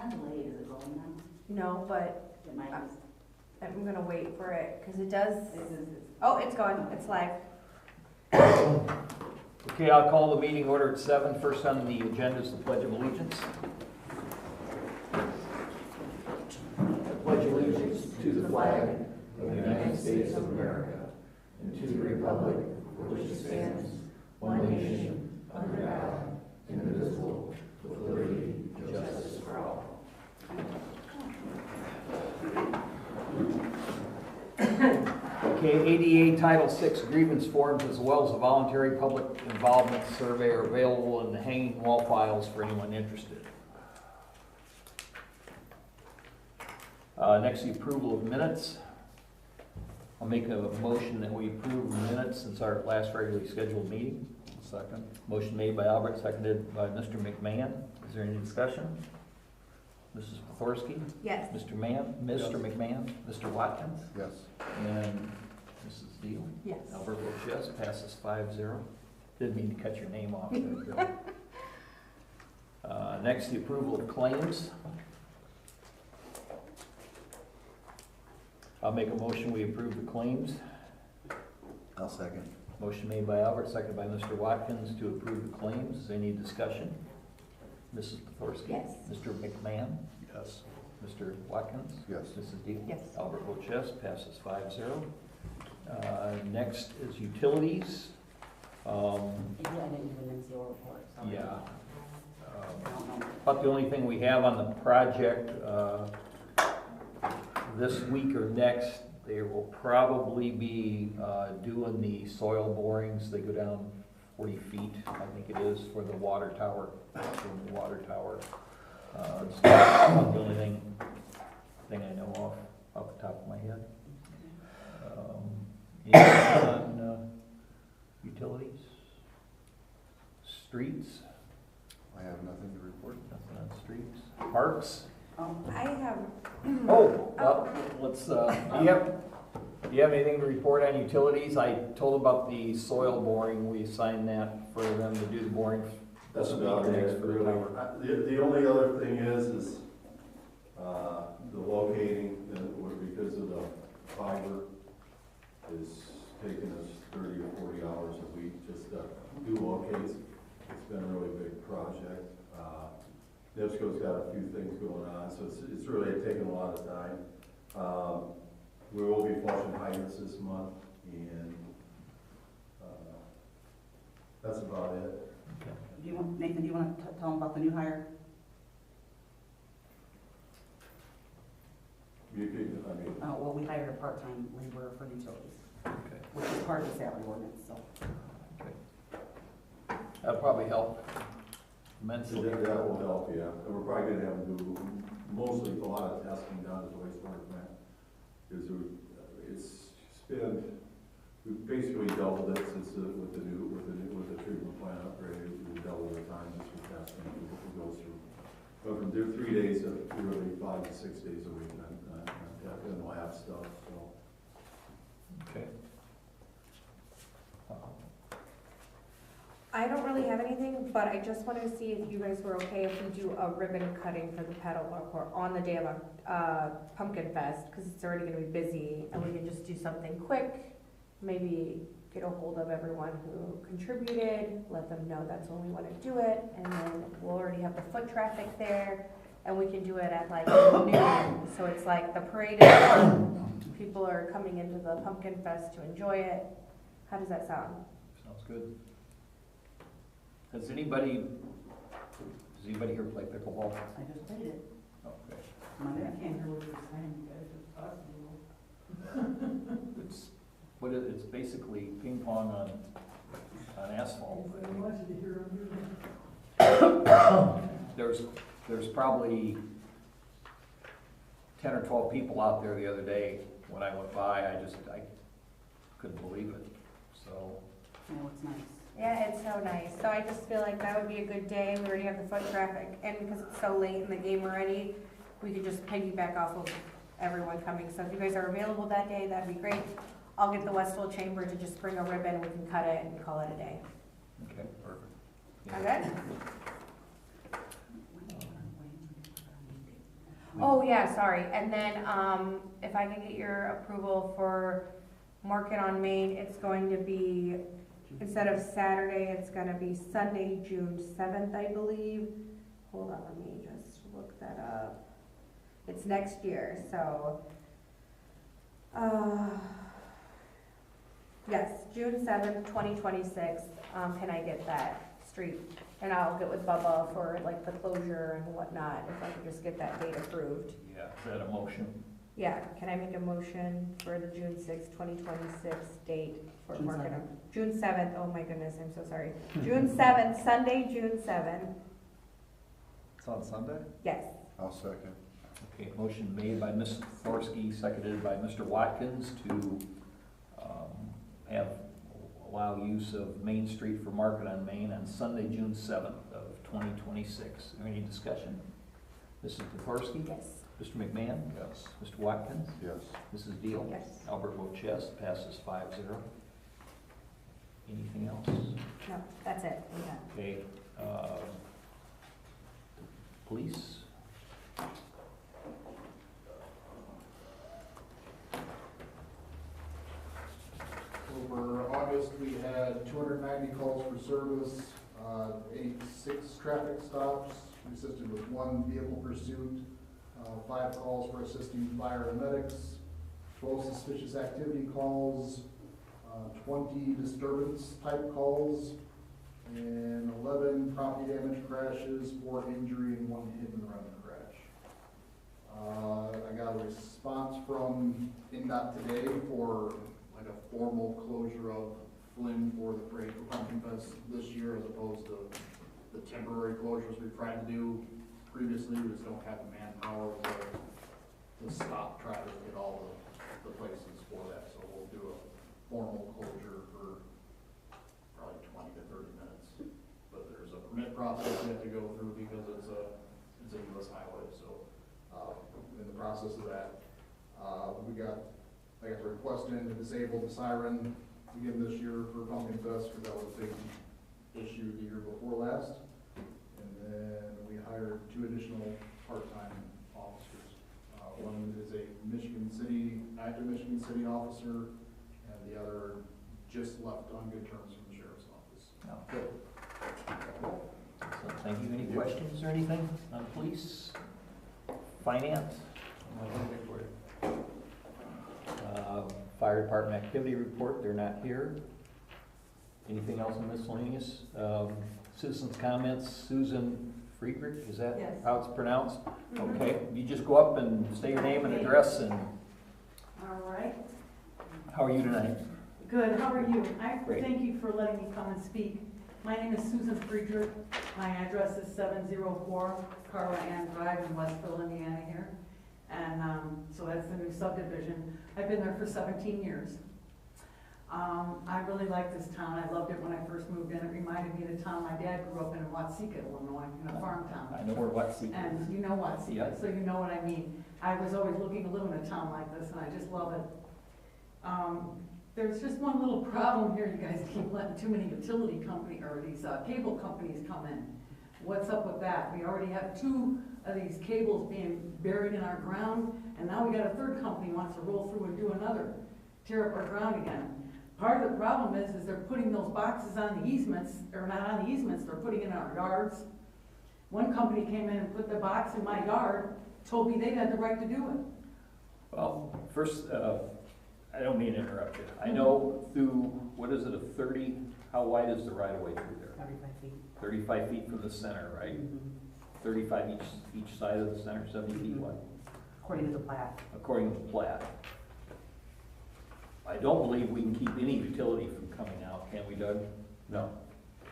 kind of delayed, is it going now? No, but It might just. I'm gonna wait for it, because it does, It's oh, it's going, it's live. Okay, I'll call the meeting order at 7. First on the agenda is the Pledge of Allegiance. I pledge allegiance to the flag of the United States of America and to the republic for which it stands, one nation, under God, indivisible, with liberty and justice for all. Okay, ADA Title VI grievance forms as well as a voluntary public involvement survey are available in the hanging wall files for anyone interested. Next, the approval of minutes. I'll make a motion that we approve the minutes since our last regularly scheduled meeting. Second. Motion made by Albert, seconded by Mr. McMahon. Is there any discussion? Mrs. Pothorsky? Yes. Mr. McMahon? Mr. Watkins? Yes. And Mrs. Deal? Yes. Albert votes yes, passes 5-0. Didn't mean to cut your name off. Next, the approval of claims. I'll make a motion, we approve the claims. I'll second. Motion made by Albert, seconded by Mr. Watkins to approve the claims. Is there any discussion? Mrs. Pothorsky? Yes. Mr. McMahon? Yes. Mr. Watkins? Yes. Mrs. Deal? Yes. Albert votes yes, passes 5-0. Next is utilities. I didn't even see your report, so. Yeah. I don't know. About the only thing we have on the project, this week or next, they will probably be doing the soil borings. They go down 40 feet, I think it is, for the water tower. From the water tower. It's about the only thing I know off the top of my head. Anything on utilities? Streets? I have nothing to report. Nothing on streets. Parks? I have, Oh, well, let's, do you have anything to report on utilities? I told about the soil boring. We signed that for them to do the boring. That's this about week or next it, for the really. tower. The only other thing is the locating, because of the fiber, is taking us 30 or 40 hours a week just to do locates. It's been a really big project. NIPSCO's got a few things going on, so it's really taken a lot of time. We will be flushing hydrants this month, and that's about it. Nathan, do you want to tell them about the new hire? Well, we hired a part-time laborer for the utilities, Okay. which is part of the salary ordinance, so. Okay. That'll probably help immensely. That will help, yeah. And we're probably gonna have to do mostly a lot of testing down at the wastewater plant. Because we've basically doubled it since with the treatment plant upgrade. We doubled the time just for testing. It goes through. But from 3 days to really 5 to 6 days a week and lab stuff, so. Okay. I don't really have anything, but I just wanted to see if you guys were okay if we do a ribbon cutting for the paddle court on the day of Pumpkin Fest, because it's already gonna be busy, and we can just do something quick, maybe get a hold of everyone who contributed, let them know that's when we wanna do it, and then we'll already have the foot traffic there, and we can do it at like noon, so it's like the parade is on, people are coming into the Pumpkin Fest to enjoy it. How does that sound? Sounds good. Does anybody here play pickleball? I just played it. Okay. I can't hear what you're saying, guys. It's basically ping pong on asphalt. There's probably 10 or 12 people out there the other day. When I went by, I couldn't believe it. So. No, it's nice. Yeah, it's so nice. So I just feel like that would be a good day. We already have the foot traffic, and because it's so late in the game already, we could just piggyback off of everyone coming. So if you guys are available that day, that'd be great. I'll get the Westville Chamber to just bring a ribbon, we can cut it and call it a day. Okay, perfect. Okay? Oh, yeah, sorry, and then, if I can get your approval for Market on Main, it's going to be, instead of Saturday, it's gonna be Sunday, June 7th, I believe. Hold on, let me just look that up. It's next year, so, yes, June 7th, 2026, can I get that street? And I'll get with Bubba for like the closure and whatnot, if I could just get that date approved. Yeah, is that a motion? Yeah, can I make a motion for the June 6th, 2026 date for June market? 7th. June 7th, oh my goodness, I'm so sorry. June 7th, Sunday, June 7th, It's on Sunday? yes. I'll second. Okay, motion made by Ms. Thorsky, seconded by Mr. Watkins to allow use of Main Street for Market on Main on Sunday, June 7th of 2026. Is there any discussion? Mrs. Thorsky? Yes. Mr. McMahon? Yes. Mr. Watkins? Yes. Mrs. Deal? Yes. Albert votes yes, passes 5-0. Anything else? No, that's it, yeah. Okay, police? Over August, we had 290 calls for service, 86 traffic stops, we assisted with 1 vehicle pursuit, 5 calls for assisting fire and medics, 12 suspicious activity calls, 20 disturbance type calls, and 11 property damage crashes, 4 injury, and 1 hit and run crash. I got a response from NDOT today for like a formal closure of Flynn for the parade for Pumpkin Fest this year, as opposed to the temporary closures we tried to do previously. We just don't have the manpower to stop traffic at all the places for that. So we'll do a formal closure for probably 20 to 30 minutes. But there's a permit process we have to go through because it's a US highway. So in the process of that, we got, I got a request in to disable the siren again this year for Pumpkin Fest, because that was a big issue the year before last. And then we hired 2 additional part-time officers. One is a active Michigan City officer, and the other just left on good terms from the sheriff's office. Oh, good. So, thank you. Any questions or anything on police? Finance? Fire department activity report, they're not here. Anything else in miscellaneous? Citizens comments, Susan Friedrich, is that Yes. how it's pronounced? Mhm. Okay, you just go up and say your name and address, and All right, how are you tonight? good, how are you? I Great. thank you for letting me come and speak. My name is Susan Friedrich. My address is 704 Carla Ann Drive in Westville, Indiana here. And so that's the new subdivision. I've been there for 17 years. I really like this town. I loved it when I first moved in. It reminded me of the town my dad grew up in Watsika, Illinois, in a farm town. I know where Westville is. And you know Watsika, Yeah. so you know what I mean. I was always looking to live in a town like this, and I just love it. There's just one little problem here. You guys keep letting too many utility company, or these cable companies come in. What's up with that? We already have 2 of these cables being buried in our ground, and now we got a 3rd company wants to roll through and do another, tear up our ground again. Part of the problem is they're putting those boxes on the easements, or not on the easements, they're putting it in our yards. One company came in and put the box in my yard, told me they had the right to do it. Well, first, I don't mean to interrupt you. I know through, what is it, a 30, how wide is the right of way through there? 35 feet. 35 feet from the center, right? Mhm. 35 each side of the center, 70 feet wide, According to the plat. according to the plat. I don't believe we can keep any utility from coming out, can we, Doug? No.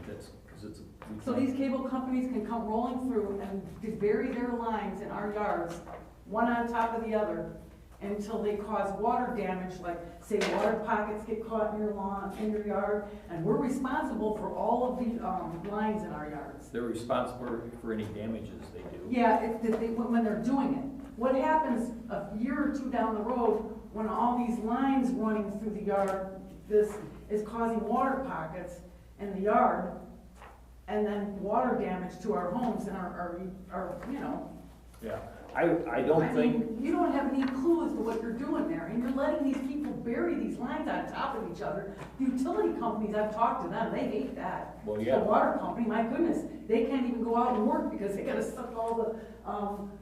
That's, because it's a. So these cable companies can come rolling through and just bury their lines in our yards, one on top of the other, until they cause water damage, like, say, water pockets get caught in your lawn, in your yard, and we're responsible for all of the, lines in our yards. They're responsible for any damages they do. Yeah, when they're doing it. What happens a year or 2 down the road, when all these lines running through the yard, this is causing water pockets in the yard, and then water damage to our homes and our you know. Yeah, I don't think, mean, you don't have any clue as to what you're doing there, and you're letting these people bury these lines on top of each other. The utility companies, I've talked to them, they hate that. Well, yeah. The water company, my goodness, they can't even go out and work because they gotta suck all the,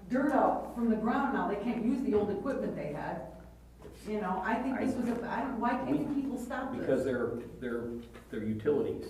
dirt out from the ground now. They can't use the old equipment they had. You know, I think this was why can't people stop this? because they're utilities,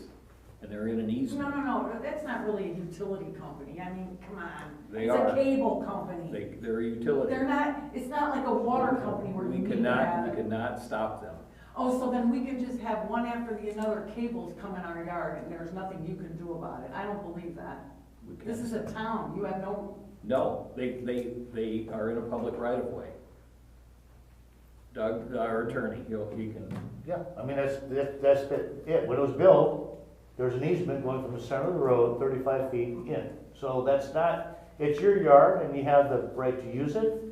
and they're in an easement. No, that's not really a utility company. I mean, come on. They It's are. a cable company. They're a utility. They're not, it's not like a water company where you We need to cannot, have we it. cannot stop them. Oh, so then we can just have one after the another cables come in our yard and there's nothing you can do about it. I don't believe that. We This can't. is a town. You have no, No, they are in a public right of way. Doug, our attorney, he can, Yeah, I mean, that's it. When it was built, there was an easement going from the center of the road 35 feet in. So that's not, it's your yard and you have the right to use it,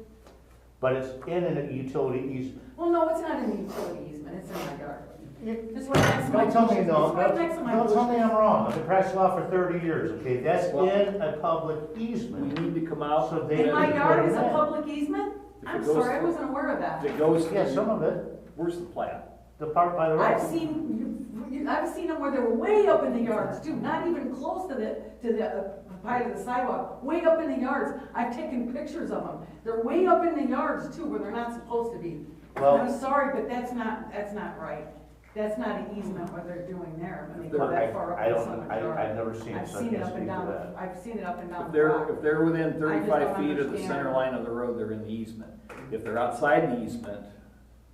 but it's in a utility easement. well, no, it's not in the utility easement. It's in my yard. You- It's right next to my Don't tell me bushes. no, It's right next to my don't tell me bushes. I'm wrong. I've been practicing law for 30 years, okay? That's Well- in a public we easement. need to come out. So they- And my yard is a Yeah. public easement? If I'm it goes sorry, I through- wasn't aware of that. If it goes, Yeah, some of it, where's the plat? the part by the road. I've seen them where they were way up in the yards too, not even close to the height of the sidewalk, way up in the yards. I've taken pictures of them. They're way up in the yards too, where they're not supposed to be. Well- I'm sorry, but that's not right. That's not an easement what they're doing there, when they go that far up I in don't, someone's I've yard. never seen it, I've so I seen it can't up speak and to down, that. I've seen it up and down If the rock. they're within I just 35 don't feet of the understand. center line of the road, they're in the easement. If they're outside the easement,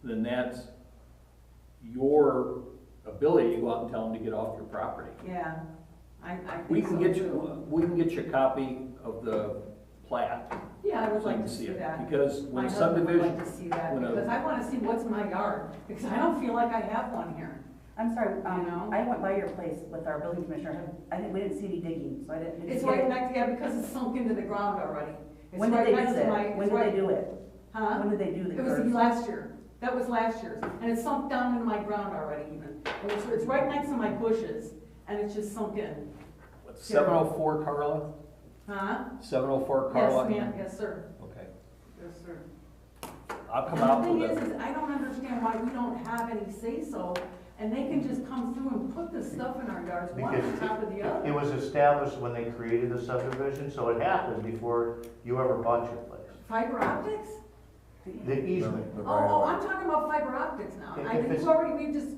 then that's your ability to go out and tell them to get off your property. Yeah, I We think can so get too. you a copy of the plat, Yeah, I would so you like can to see see it. that. Because My when husband would like subdivision, to see that, when a- because I wanna see what's in my yard, because I don't feel like I have one here. I'm sorry, know? I went by your place with our building commissioner, I think we didn't see any digging, so I didn't. It's right next, yeah, because it's sunk into the ground already. It's When did right they next do to my- that? it's When did right- they do it? Huh? When did they do the It was curves? last year. That was last year's, and it's sunk down into my ground already even. And it's right next to my bushes, and it's just sunk in. 704 Carla? Huh? 704 Yes, Carla? ma'am, yes, sir. Okay. Yes, sir. I'll come And out the thing with is a, I don't understand why we don't have any say-so, and they can just come through and put this stuff in our yards, one Because on top of the It other. was established when they created the subdivision, so it happened before you ever bought your place. Fiber optics? The easement, The right Oh, of way. I'm talking about fiber optics now. If I think it's-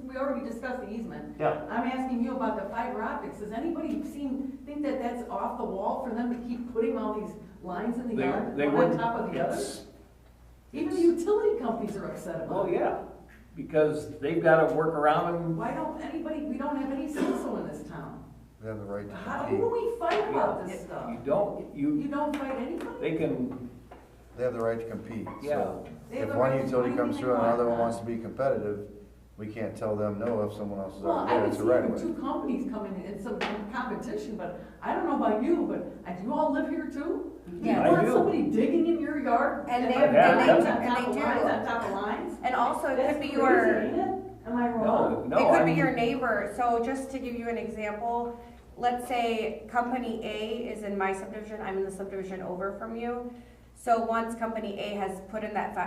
we already discussed the easement. yeah. I'm asking you about the fiber optics. Does anybody think that that's off the wall for them to keep putting all these lines in the yard, they one on wouldn't, top of the other? it's, Even the utility companies are upset about well, it. yeah, because they've gotta work around and, Why don't we don't have any say-so in this town. They have the right to Who compete. do we fight about this stuff? you don't, You don't fight anybody? they can, They have the right to compete. Yeah. So They have if the one right to utility do comes anything through and they another one want. wants to be competitive, we can't tell them no if someone else is Well, already I there. can It's see a right even of way. two companies coming in some competition, but I don't know about you, but do you all live here too? Do you Yeah. I want do. somebody digging in your yard? And they- putting and lines they- on top and of they lines do. on top of lines? And also, it That's could be crazy, your, ain't it? Am I no, wrong? no. it could be I'm- your neighbor. So just to give you an example, let's say company A is in my subdivision, I'm in the subdivision over from you. So once company A has put in that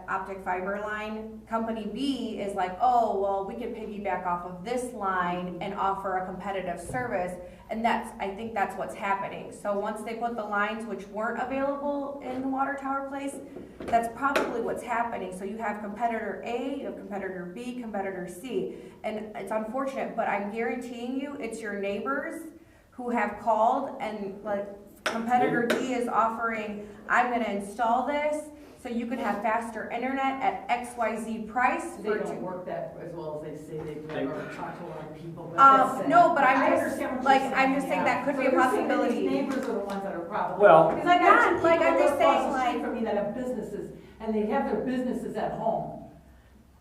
optic fiber line, company B is like, oh, well, we can piggyback off of this line and offer a competitive service. And I think that's what's happening. So once they put the lines which weren't available in the water tower place, that's probably what's happening. So you have competitor A, you have competitor B, competitor C. And it's unfortunate, but I'm guaranteeing you, it's your neighbors who have called and like, competitor D is offering, I'm gonna install this, so you could have faster internet at XYZ price. They for don't work that as well as they say they do. They- I've already talked to a lot of people, but that's sad. No, but I I'm understand just, what like, you're I'm just saying yeah. that could So be a you're saying that possibility. these neighbors are the ones that are probably. Well- Because I got Yeah, two like, people I'm just across saying, the street like- from me that have businesses, and they have their businesses at home.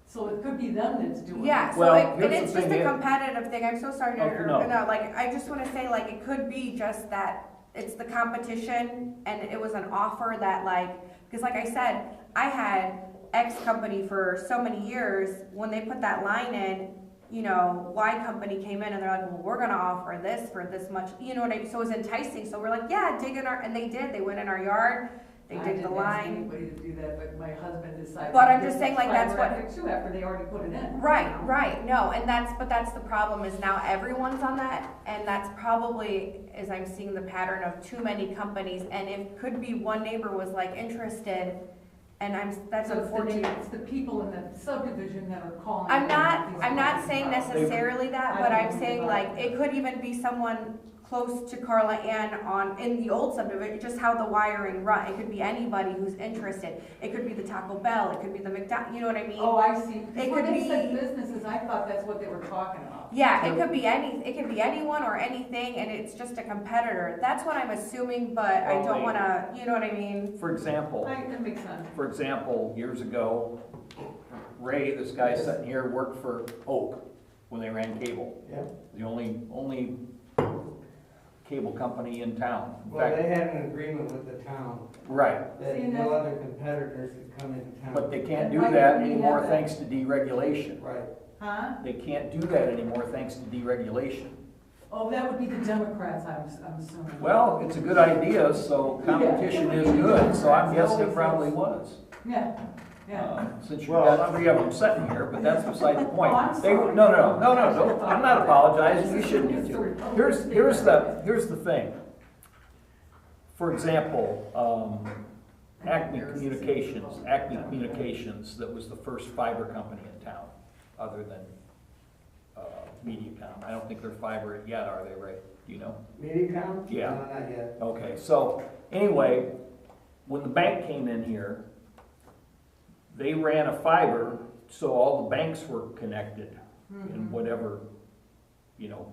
So it could be them that's doing it. Yeah, so Well, and here's the it's just thing a is- competitive thing, I'm so sorry to, Oh, no. no, like, I just wanna say, like, it could be just that it's the competition, and it was an offer that like, cause like I said, I had X company for so many years, when they put that line in, you know, Y company came in and they're like, well, we're gonna offer this for this much, you know what I mean, so it was enticing, so we're like, yeah, dig in our, and they did, they went in our yard, They I dig the didn't ask line. anybody to do that, but my husband decided. But I'm to just get saying, like, that's fiber what- optic too, after they already put it in. Right, right, no, and that's the problem, is now everyone's on that, and that's probably, as I'm seeing the pattern of too many companies, and it could be one neighbor was like interested, and that's So unfortunate. it's the people in the subdivision that are calling. I'm these not saying places. necessarily that, I but don't I'm know saying about like, that. it could even be someone close to Carla Ann in the old subdivision, just how the wiring run, it could be anybody who's interested. It could be the Taco Bell, it could be the McDonald's, you know what I mean? Oh, I see. It When could they said be- businesses, I thought that's what they were talking about. Yeah, it could be anyone or anything, and it's just a competitor. That's what I'm assuming, but I Well, don't they- wanna, you know what I mean? For example, That makes sense. years ago, Ray, this guy sitting here, worked for Oak when they ran cable. Yeah. The only cable company in town. In Well, fact, they had an agreement with the town right, that See, no that's- other competitors could come into town. but they can't do Why that couldn't we anymore have that? thanks to deregulation. Right. Huh? They can't do that anymore thanks to deregulation. Oh, that would be the Democrats, I'm assuming. Well, it's a good idea, so competition is good, so I'm guessing it probably was. Yeah, yeah. Since you've Well, got three of them sitting here, but that's beside the point. Oh, I'm They, sorry. no, I'm not apologizing, you shouldn't need to. Here's the thing. For example, Acme Communications, that was the first fiber company in town, other than, MediaCom. I don't think they're fiber yet, are they, Ray? Do you know? MediaCom? Yeah. No, not yet. Okay, so, anyway, when the bank came in here, they ran a fiber, so all the banks were connected in whatever,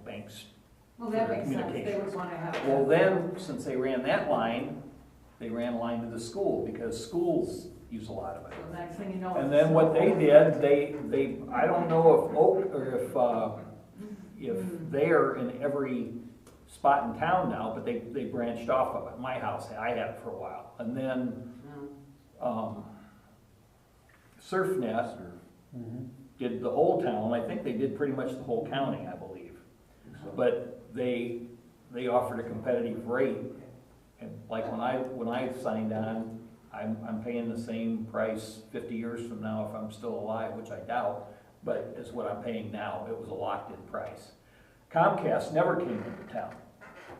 banks. Well, that for makes sense, they communications. would wanna have. Well, then, since they ran that line, they ran a line to the school, because schools use a lot of it. So next thing you know. And it's- then what they did, they, I don't know if Oak, or if they're in every spot in town now, but they branched off of it. My house, I had it for a while. And then, SurfNet did the whole town. I think they did pretty much the whole county, I believe. But they offered a competitive rate. And like when I signed on, I'm paying the same price 50 years from now if I'm still alive, which I doubt, but it's what I'm paying now. It was a locked-in price. Comcast never came into town.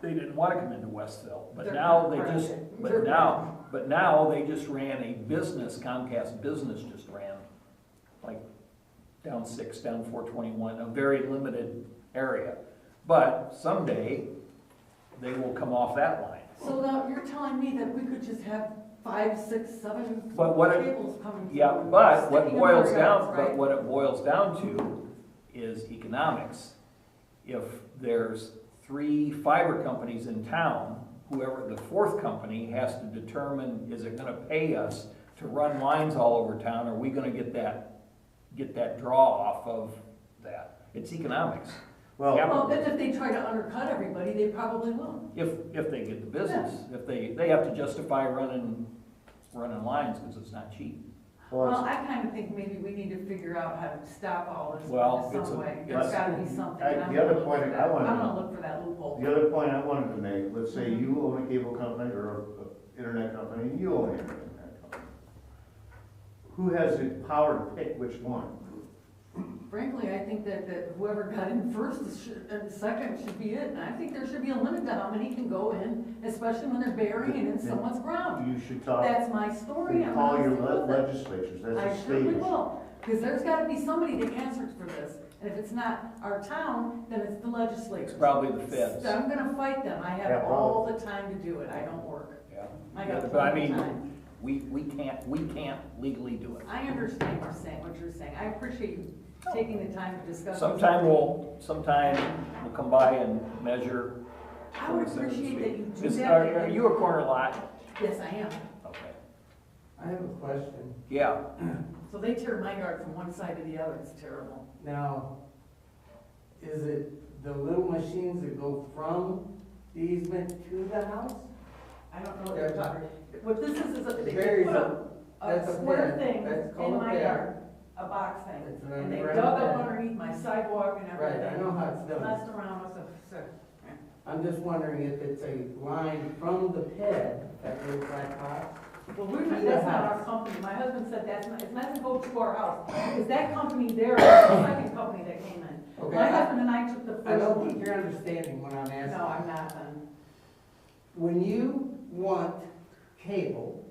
They didn't want to come into Westville, but now they just, but now they just ran a business, Comcast Business just ran, like, down 421, a very limited area. But someday, they will come off that line. So now you're telling me that we could just have 5, 6, 7 But what it- cables coming through? Yeah, but what sticking in our boils yards, down, right? but what it boils down to is economics. If there's 3 fiber companies in town, whoever, the 4th company has to determine, is it gonna pay us to run lines all over town? Are we gonna get that draw off of that? It's economics. Well, Yeah. Well, then if they try to undercut everybody, they probably will. If they get the business, if they have to justify running lines, because it's not cheap. Well, well, I kind of think maybe we need to figure out how to stop all this Well, in it's some a- way. it's- There's gotta be something. and I'm the other gonna look point for I that. wanted I'm to- gonna look for that loophole. the other point I wanted to make, let's say you own a cable company or a internet company, and you own an internet company. Who has the power to pick which one? Frankly, I think that whoever got in first and second should be it. And I think there should be a limit to how many can go in, especially when they're burying it in someone's ground. You should talk, That's my story. I'm call gonna your stick with it. legislatures, that's I a state surely issue. will, because there's gotta be somebody that answers for this. And if it's not our town, then it's the legislators. It's probably the feds. So I'm gonna fight them. I Yeah, have all the time to do it. I don't work. Yeah. I got But I plenty of mean, time. we can't legally do it. I understand what you're saying. I appreciate you taking the time to discuss. this. Sometime we'll come by and measure. I would appreciate that you do Is, that. are you a corner lot? Yes, I am. Okay. I have a question. Yeah, So they tear my yard from one side to the other. It's terrible. Now, is it the little machines that go from the easement to the house? I don't know what you're talking. What this is they Varies put up. a That's a square pen. thing That's called in a my pen. yard, a box thing. It's an And they underground dug up pen. underneath my sidewalk and Right, everything. I know how it's done. Messed around with the, I'm just wondering if it's a line from the ped, that little black box, Well, that's not our company. My husband said it's not gonna go to our house. Because that company there is the second company that came in. Okay, My husband and I took the I first don't one. think you're understanding what I'm asking. No, I'm not then. When you want cable,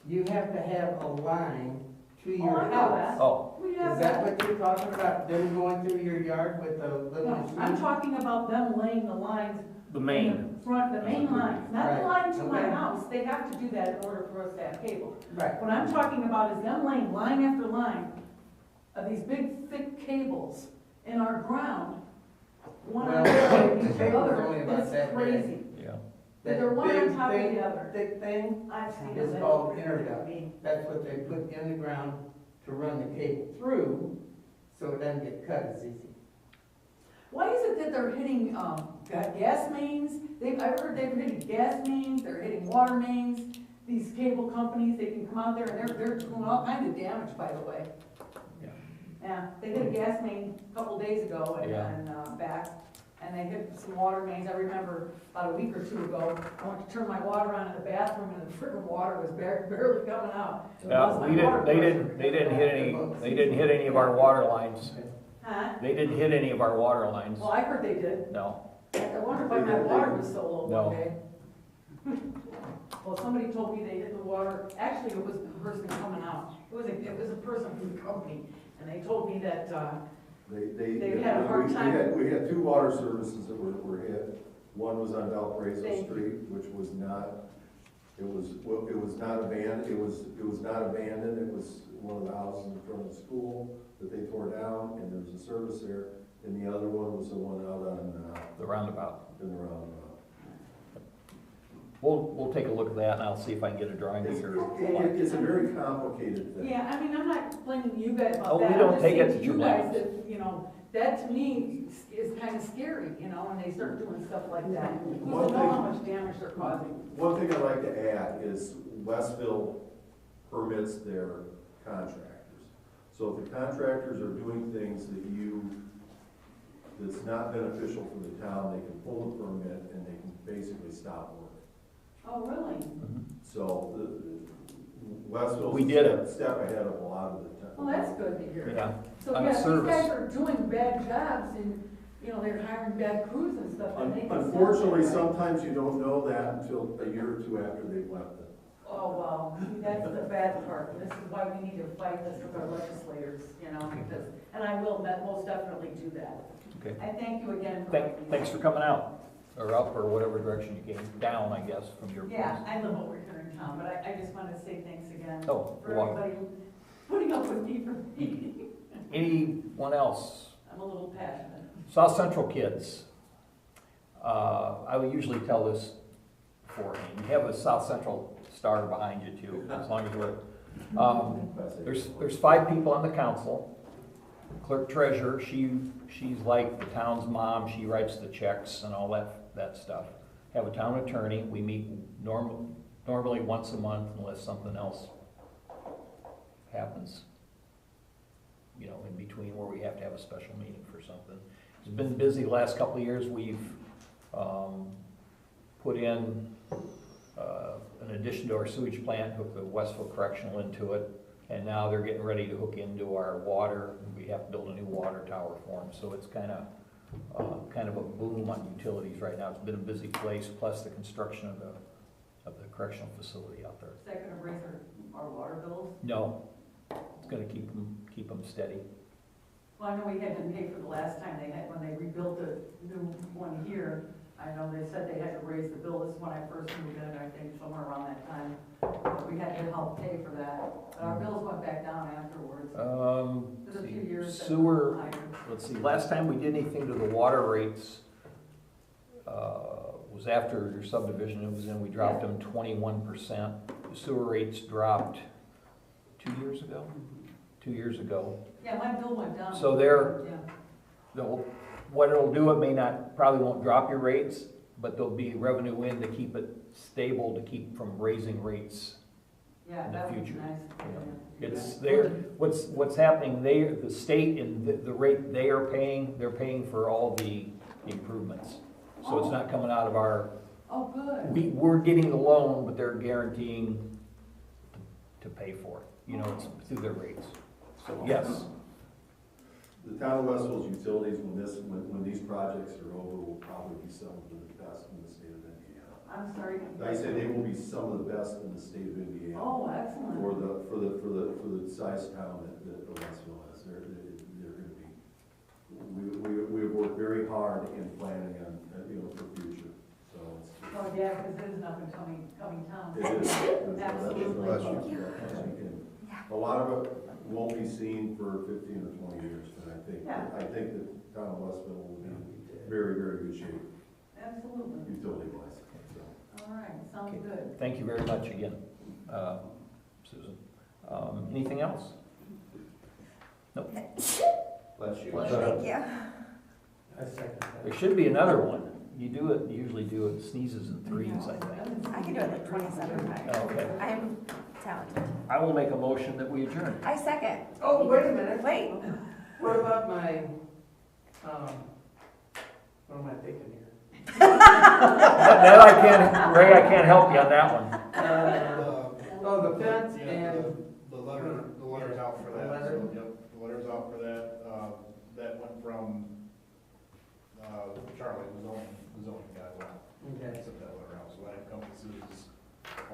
you have to have a line to Oh, your I know house. that. Oh, We have Is that what you're talking about, them going through your yard with a little No, machine? I'm talking about them laying the lines. the main. in the front, the main lines, not the Right, line to my okay. house. They have to do that in order for us to have cable. Right, What I'm talking about is them laying line after line of these big thick cables in our ground, one on Well, top of the each cable's other. only about It's that big. crazy. Yeah. that They're one on big top of thing, the other. thick thing, I've seen It's it. called interduct. That's what they put in the ground to run the cable through, so it doesn't get cut as easy. Why is it that they're hitting, gas mains? I've heard they've hitting gas mains, they're hitting water mains. These cable companies, they can come out there and they're doing all kinds of damage, by the way. Yeah. Yeah, they hit a gas main a couple days ago Yeah. and back, and they hit some water mains. I remember about a week or two ago, I went to turn my water on in the bathroom and the freaking water was barely coming out. It Yeah, was my we water didn't, they didn't hit any of our water lines. Huh? They didn't hit any of our water lines. Well, I heard they did. No. I wonder why my water was so low No. one day. Well, somebody told me they hit the water, actually, it was a person coming out. It was a person from the company, and they told me that, They had a hard time. We had two water services that were hit. One was on Valparaiso Thank you. Street, which was not, it was not abandoned, it was not abandoned, it was one of the houses in front of the school that they tore down, and there was a service there. And the other one was the one out on, The roundabout. in the roundabout. We'll take a look at that and I'll see if I can get a drawing It's, here. it's a very complicated thing. yeah, I mean, I'm not blaming you guys Oh, about we that. don't I'm just take it saying that to you you blame guys us. that, you know, that to me is kind of scary, you know, when they start doing stuff like that. Who's to One know thing- how much damage they're causing? One thing I'd like to add is Westville permits their contractors. So if the contractors are doing things that's not beneficial for the town, they can pull the permit and they can basically stop work. Oh, really? So Westville's We did it. a step ahead of a lot of the time. Well, that's good to hear. Yeah. So, On yeah, a if these service. guys are doing bad jobs and, you know, they're hiring bad crews and stuff, then they can. stop Unfortunately, it, right? sometimes you don't know that until a year or two after they've left it. Oh, well, that's the bad part. This is why we need to fight this with our legislators, you know, because, and I will most definitely do that. Okay. I thank you again for. Thanks for coming out, or up, or whatever direction you came, down, I guess, from your place. Yeah, I live over here in town, but I just wanted to say thanks again. Oh, For you're welcome. everybody putting up with me for meeting. Anyone else? I'm a little passionate. South Central kids. I would usually tell this beforehand. You have a South Central star behind you too, as long as we're, there's 5 people on the council. Clerk treasurer, she's like the town's mom, she writes the checks and all that stuff. Have a town attorney, we meet normally once a month unless something else happens, you know, in between where we have to have a special meeting for something. It's been busy the last couple of years. We've put in an addition to our sewage plant, hooked the Westville Correctional into it, and now they're getting ready to hook into our water. We have to build a new water tower for them, so it's kind of a boom on utilities right now. It's been a busy place, plus the construction of the correctional facility out there. Is that gonna raise our water bills? No, it's gonna keep them steady. Well, I know we had to pay for the last time when they rebuilt the new one here. I know they said they had to raise the bill. This is when I first moved in, I think somewhere around that time. But we had to help pay for that. But our bills went back down afterwards. There's a few years. that Sewer, were higher. let's see, last time we did anything to the water rates was after your subdivision, it was in, we dropped them 21%. The sewer rates dropped 2 years ago? 2 years ago. Yeah, my bill went down. So they're- Yeah. What it'll do, it may not, probably won't drop your rates, but there'll be revenue in to keep it stable, to keep from raising rates. Yeah, in the that was future, nice. you know. It's there, what's happening, the state and the rate they are paying, they're paying for all the improvements. So it's not coming out of our, Oh, good. we're getting the loan, but they're guaranteeing to pay for. You know, it's through their rates. So, yes, The town of Westville's utilities, when these projects are over, will probably be some of the best in the state of Indiana. I'm sorry. I say they will be some of the best in the state of Indiana. Oh, excellent. For the size town that Westville is, they're gonna be, we've worked very hard in planning on, for future, so it's. Oh, yeah, because it is an up and coming town. It is. Absolutely. A lot of it won't be seen for 15 or 20 years, but Yeah. I think the town of Westville will be in very, very good shape, Absolutely. utility wise, so. All right, sounds Okay. good. thank you very much again, Susan. Anything else? Nope. Bless you. Thank you. I second that. There should be another one. You usually do it sneezes in threes, I think. I can do it like 27. Okay. I am talented. I will make a motion that we adjourn. I second. Oh, wait a minute. Wait. What about my, what am I thinking here? That I can't, Ray, I can't help you on that one. Oh, the fence Yeah, and, the letter's out for The that, letter? so, yep, the letter's out for that, that went from, Charlie, the zoning guy, okay. sent that letter out, so that encompasses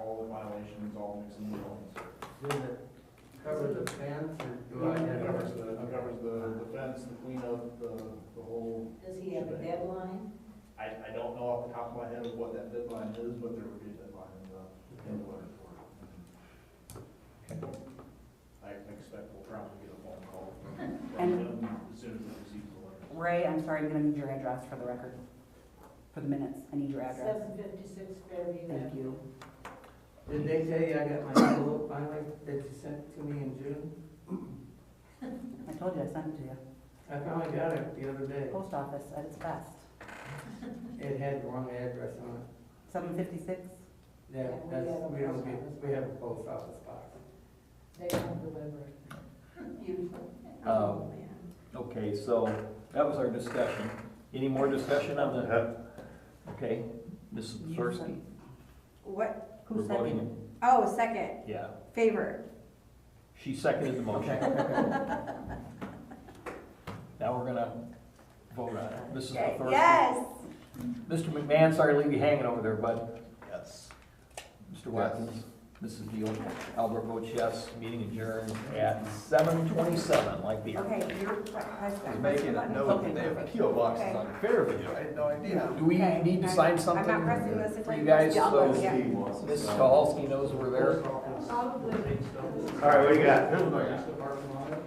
all the violations, all mixing the zones. Does it cover the fence or do I It have? covers the fence, the cleanup, the whole. Does he have a deadline? I don't know off the top of my head what that deadline is, but there would be a deadline in the letter for it. I expect we'll probably get a phone call from And- him as soon as we receive the letter. Ray, I'm sorry, I'm gonna need your address for the record. For the minutes, I need your address. 756 Fairview Thank Avenue. you. Did they tell you I got my envelope finally that you sent to me in June? I told you I sent it to you. I finally got it the other day. Post office at its best. It had the wrong address on it. 756? Yeah, Yeah, we that's, have a we don't post get, office. we have a post office box. They don't deliver it, usually. Oh. Man. Okay, so that was our discussion. Any more discussion on the, okay, Mrs. You Psorski? said- What? Who We're voting. seconded? Oh, second, Yeah, favor. she seconded the motion. Now we're gonna vote on it. Mrs. Psorski? Yes. Mr. McMahon, sorry to leave you hanging over there, bud. Yes. Mr. Watkins? Mrs. Deal? Albert votes yes. Meeting adjourned at 7:27, like the. Okay, you're president. Making a note that they have PO boxes Okay. on Fairview, I had no idea. Do we Okay, need to sign something I'm not pressing this for until you you guys, guys- so Yeah. Steve wants to Mrs. sign. Kowalski knows we're there? Probably. All right, what do you got? Here's my parking lot.